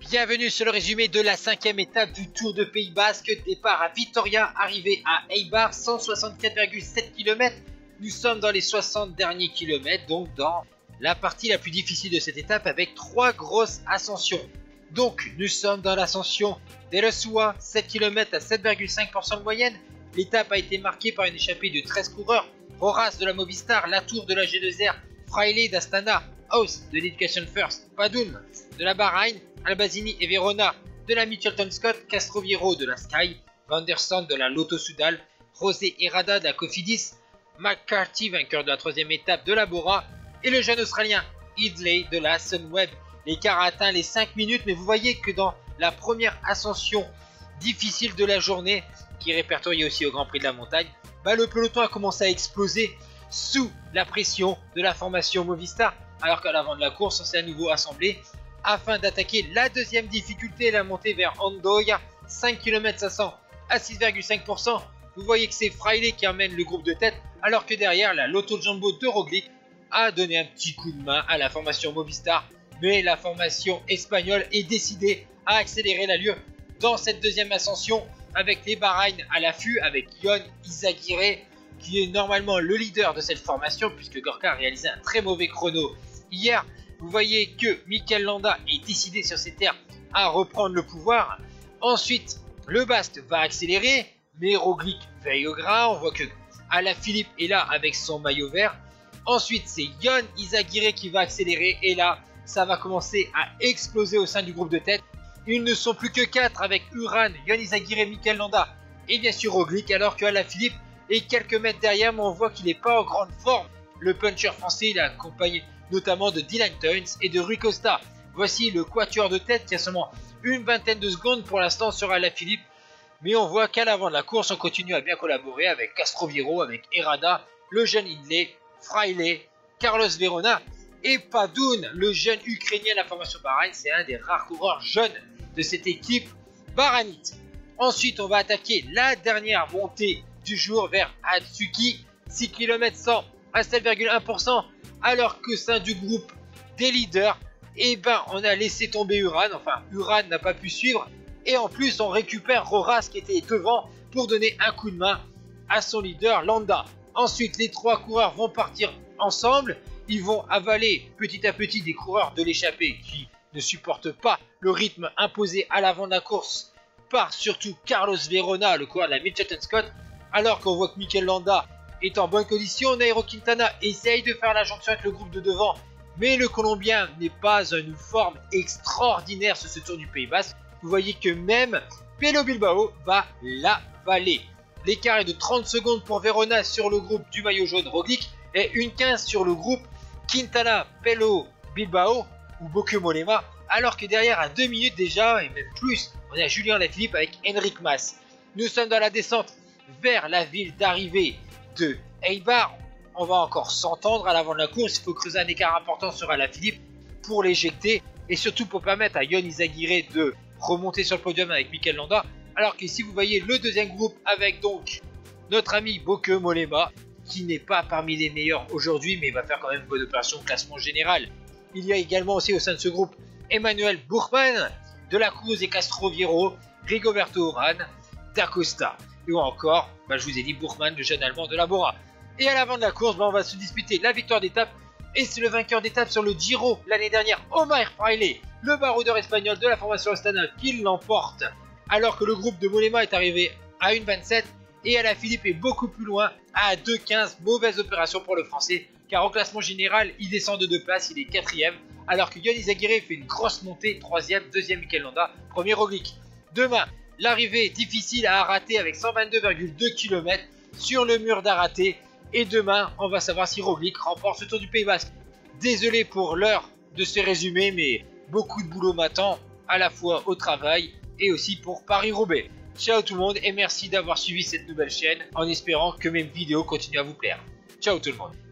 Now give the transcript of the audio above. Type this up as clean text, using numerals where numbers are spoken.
Bienvenue sur le résumé de la 5e étape du Tour de Pays Basque. Départ à Vitoria, arrivée à Eibar, 164,7 km. Nous sommes dans les 60 derniers kilomètres, donc dans la partie la plus difficile de cette étape avec 3 grosses ascensions. Donc nous sommes dans l'ascension d'Elesua, 7 km à 7,5% de moyenne. L'étape a été marquée par une échappée de 13 coureurs. Horace de la Movistar, Latour de la G2R, Fraile d'Astana, Haus de l'Education First, Padoun de la Bahreïn, Albazini et Verona de la Mitchelton Scott, Castroviero de la Sky, Vanderson de la Lotto Soudal, José Herrada de la Cofidis, McCarthy vainqueur de la 3e étape de la Bora et le jeune Australien Hindley de la Sunweb. L'écart a atteint les 5 minutes, mais vous voyez que dans la première ascension difficile de la journée, qui est répertoriée aussi au Grand Prix de la Montagne, le peloton a commencé à exploser sous la pression de la formation Movistar, alors qu'à l'avant de la course, on s'est à nouveau assemblé afin d'attaquer la deuxième difficulté, la montée vers Andoya, 5 km 500 à 6,5%. Vous voyez que c'est Fraile qui emmène le groupe de tête, alors que derrière, la Lotto Jumbo de Roglic a donné un petit coup de main à la formation Movistar, mais la formation espagnole est décidée à accélérer l'allure dans cette deuxième ascension avec les Bahreïn à l'affût, avec Yon Izagirre qui est normalement le leader de cette formation puisque Gorka a réalisé un très mauvais chrono hier. Vous voyez que Mikel Landa est décidé sur ces terres à reprendre le pouvoir. Ensuite, le Bast va accélérer, mais Roglic veille au gras. On voit que Alaphilippe est là avec son maillot vert. Ensuite, c'est Yon Izagirre qui va accélérer et là, ça va commencer à exploser au sein du groupe de tête. Ils ne sont plus que 4 avec Uran, Yon Izagirre, Mikel Landa et bien sûr Roglic, alors que Alaphilippe est quelques mètres derrière, mais on voit qu'il n'est pas en grande forme. Le puncher français, il est accompagné notamment de Dylan Teuns et de Rui Costa. Voici le quatuor de tête qui a seulement une vingtaine de secondes pour l'instant sur Alaphilippe. Mais on voit qu'à l'avant de la course, on continue à bien collaborer avec Castroviero, avec Herrada, le jeune Hindley, Fraile, Carlos Verona et Padoun, le jeune Ukrainien de la formation Bahreïn. C'est un des rares coureurs jeunes de cette équipe bahreïnite. Ensuite, on va attaquer la dernière montée du jour vers Atsuki, 6 km 100 à 7,1%, alors que sein du groupe des leaders, on a laissé tomber Uran, enfin Uran n'a pas pu suivre, et en plus on récupère Horace qui était devant pour donner un coup de main à son leader Landa. Ensuite les 3 coureurs vont partir ensemble, ils vont avaler petit à petit des coureurs de l'échappée qui ne supportent pas le rythme imposé à l'avant de la course par surtout Carlos Verona, le coureur de la Mitchelton Scott, alors qu'on voit que Mikel Landa est en bonne condition. Nairo Quintana essaye de faire la jonction avec le groupe de devant, mais le Colombien n'est pas en une forme extraordinaire sur ce Tour du Pays Basque. Vous voyez que même Pello Bilbao va l'avaler. L'écart est de 30 secondes pour Verona sur le groupe du maillot jaune Roglic et 1,15 sur le groupe Quintana, Pello Bilbao ou Bokio Mollema, alors que derrière à 2 minutes déjà et même plus, on a Julien Alaphilippe avec Enric Mas. Nous sommes dans la descente vers la ville d'arrivée de Eibar. On va encore s'entendre à l'avant de la course, il faut creuser un écart important sur Alaphilippe pour l'éjecter et surtout pour permettre à Yon Izagirre de remonter sur le podium avec Mikel Landa, alors qu'ici vous voyez le deuxième groupe avec donc notre ami Bokio Mollema qui n'est pas parmi les meilleurs aujourd'hui mais va faire quand même une bonne opération au classement général. Il y a également aussi au sein de ce groupe Emmanuel Buchmann de la Cruz et Castroviero, Rigoberto Urán, D'Acosta ou encore, je vous ai dit Buchmann, le jeune allemand de la Bora. Et à l'avant de la course, on va se disputer la victoire d'étape et c'est le vainqueur d'étape sur le Giro l'année dernière, Omar Fraile, le baroudeur espagnol de la formation Astana qui l'emporte, alors que le groupe de Mollema est arrivé à 1,27 et Alaphilippe est beaucoup plus loin à 2,15. Mauvaise opération pour le français car au classement général il descend de 2 places, il est 4ème, alors que Yon Izagirre fait une grosse montée, 3ème, 2ème Mikel Landa, 1er Roglic. Demain, l'arrivée est difficile à rater avec 122,2 km sur le mur d'Araté. Et demain, on va savoir si Roglic remporte ce Tour du Pays Basque. Désolé pour l'heure de ce résumé, mais beaucoup de boulot m'attend, à la fois au travail et aussi pour Paris-Roubaix. Ciao tout le monde et merci d'avoir suivi cette nouvelle chaîne en espérant que mes vidéos continuent à vous plaire. Ciao tout le monde.